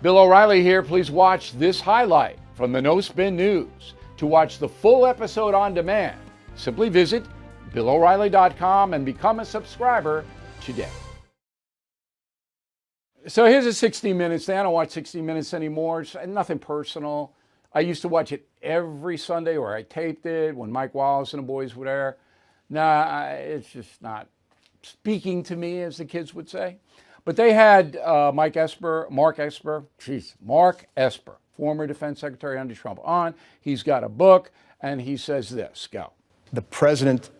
Bill O'Reilly here. Please watch this highlight from the No Spin News. To watch the full episode on demand, simply visit BillO'Reilly.com and become a subscriber today. So here's a 60 Minutes thing. I don't watch 60 Minutes anymore. It's nothing personal. I used to watch it every Sunday, or I taped it when Mike Wallace and the boys were there. Nah, it's just not speaking to me, as the kids would say. But they had Mark Esper, former defense secretary under Trump, on. He's got a book, and he says this. Go. The president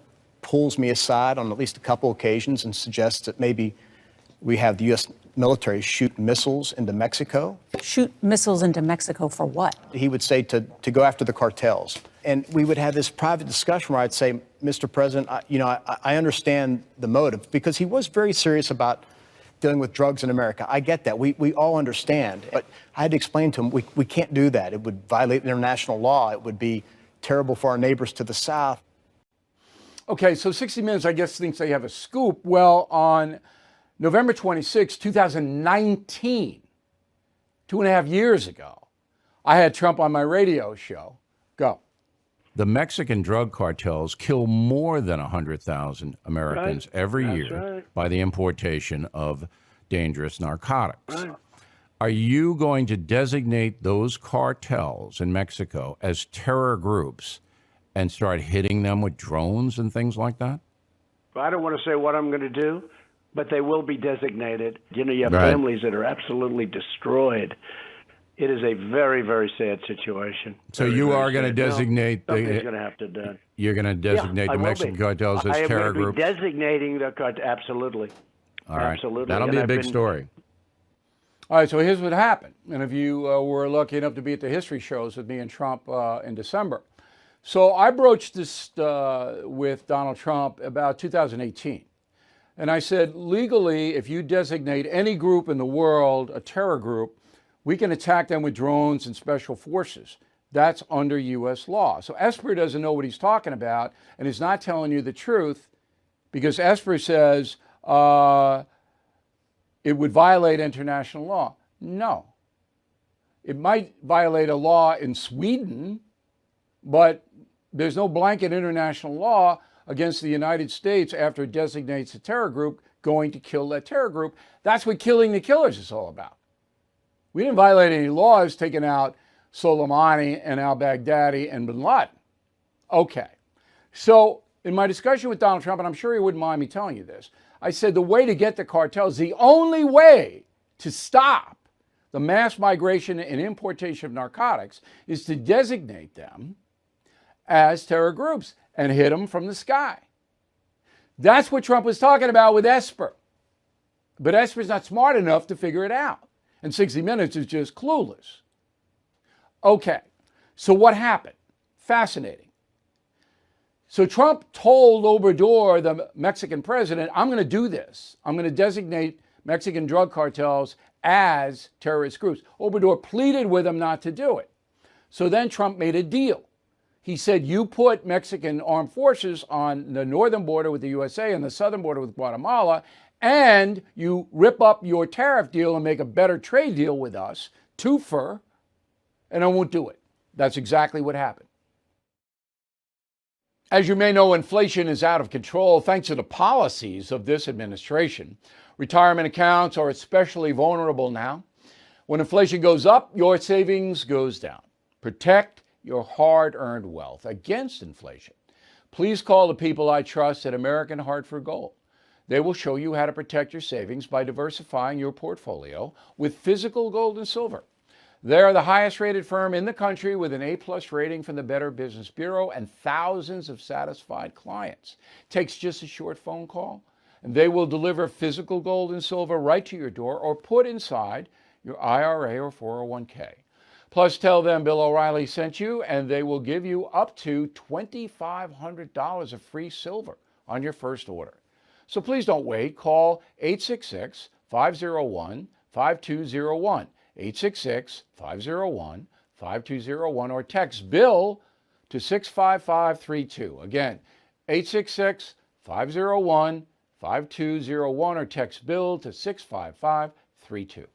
pulls me aside on at least a couple occasions and suggests that maybe we have the U.S. military shoot missiles into Mexico. Shoot missiles into Mexico for what? He would say to go after the cartels. And we would have this private discussion where I'd say, Mr. President, I understand the motive, because he was very serious about dealing with drugs in America. I get that. We all understand. But I had to explain to him, we can't do that. It would violate international law. It would be terrible for our neighbors to the south. Okay, so 60 Minutes, I guess, thinks they have a scoop. Well, on November 26, 2019, 2.5 years ago, I had Trump on my radio show. Go. The Mexican drug cartels kill more than 100,000 Americans every year by the importation of dangerous narcotics. Right. Are you going to designate those cartels in Mexico as terror groups and start hitting them with drones and things like that? I don't want to say what I'm going to do, but they will be designated. You know, you have families that are absolutely destroyed. It is a very, very sad situation. So you are going to designate something's going to have to be done. You're going to designate the Mexican cartels as terror groups? I am designating the cartels, absolutely. All right. Absolutely. That'll be a big story. All right, so here's what happened. And if you were lucky enough to be at the history shows with me and Trump in December. So I broached this with Donald Trump about 2018. And I said, legally, if you designate any group in the world a terror group, we can attack them with drones and special forces. That's under U.S. law. So Esper doesn't know what he's talking about and is not telling you the truth, because Esper says it would violate international law. No. It might violate a law in Sweden, but there's no blanket international law against the United States after it designates a terror group going to kill that terror group. That's what killing the killers is all about. We didn't violate any laws taking out Soleimani and al-Baghdadi and bin Laden. Okay. So in my discussion with Donald Trump, and I'm sure he wouldn't mind me telling you this, I said the way to get the cartels, the only way to stop the mass migration and importation of narcotics, is to designate them as terror groups and hit them from the sky. That's what Trump was talking about with Esper. But Esper's not smart enough to figure it out. And 60 Minutes is just clueless. Okay, so what happened? Fascinating. So Trump told Obrador, the Mexican president, I'm going to do this. I'm going to designate Mexican drug cartels as terrorist groups. Obrador pleaded with him not to do it. So then Trump made a deal. He said, you put Mexican armed forces on the northern border with the USA and the southern border with Guatemala, and you rip up your tariff deal and make a better trade deal with us, twofer, and I won't do it. That's exactly what happened. As you may know, inflation is out of control thanks to the policies of this administration. Retirement accounts are especially vulnerable now. When inflation goes up, your savings goes down. Protect your hard-earned wealth against inflation. Please call the people I trust at American Hartford Gold. They will show you how to protect your savings by diversifying your portfolio with physical gold and silver. They are the highest rated firm in the country with an A+ rating from the Better Business Bureau and thousands of satisfied clients. Takes just a short phone call, and they will deliver physical gold and silver right to your door or put inside your IRA or 401k. Plus, tell them Bill O'Reilly sent you, and they will give you up to $2,500 of free silver on your first order. So please don't wait. Call 866-501-5201, 866-501-5201, or text BILL to 65532. Again, 866-501-5201, or text BILL to 65532.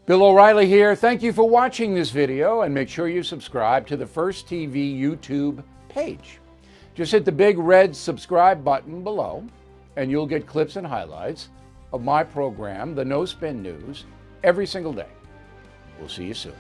Bill O'Reilly here. Thank you for watching this video, and make sure you subscribe to the First TV YouTube page. Just hit the big red subscribe button below, and you'll get clips and highlights of my program, The No Spin News, every single day. We'll see you soon.